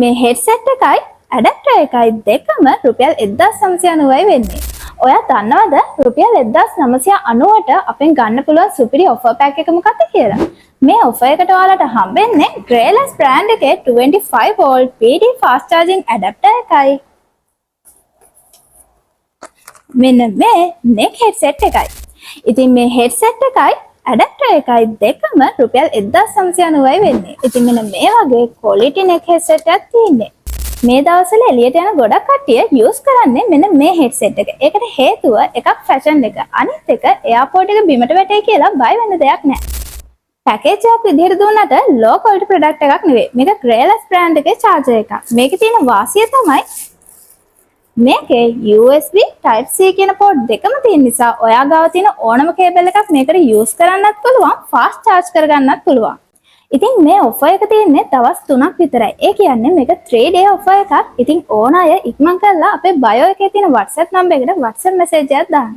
මේ හෙඩ්සෙට් එකයි ඇඩැප්ටර් එකයි දෙකම රුපියල් 1990යි වෙන්නේ. ඔයා දන්නවද රුපියල් 1990ට අපෙන් ගන්න පුළුවන් සුපිරි ඔෆර් පැක් එක මොකක්ද කියලා? මේ ඔෆර් එකට ඔයාලට හම්බෙන්නේ Greylas brand එකේ 25 volt PD fast charging adapter එකයි. මෙන්න මේ neck headset එකයි. ඉතින් මේ headset එකයි adapter එකයි දෙකම රුපියල් 1990යි වෙන්නේ. ඉතින් මෙන්න මේ වගේ quality neck headset එකක් තියෙන්නේ. මේ දවස්වල එළියට යන ගොඩක් කට්ටිය යූස් කරන්නේ මෙන්න මේ headset එක. ඒකට හේතුව එකක් fashion එක. අනිත් එක airport එක බිමට වැටේ කියලා බය වෙන්න දෙයක් නැහැ. පැකේජ් එකක් විදිහට දුන්නට low quality product එකක් නෙවෙයි. මේක Greylas brand එකේ charger එකක්. මේකේ තියෙන වාසිය තමයි මේකේ USB Type C කියන port දෙකම තියෙන නිසා ඔයා ගාව තියෙන ඕනම කේබල් එකක් මේකට යූස් කරන්නත් පුළුවන්, fast charge කරගන්නත් පුළුවන්. ඉතින් මේ offer එක තියෙන්නේ දවස් 3ක් විතරයි. ඒ කියන්නේ මේක 3 day offer එකක්. ඉතින් ඕන අය ඉක්මන් කරලා අපේ bio එකේ තියෙන WhatsApp number එකට WhatsApp message එකක් දාන්න.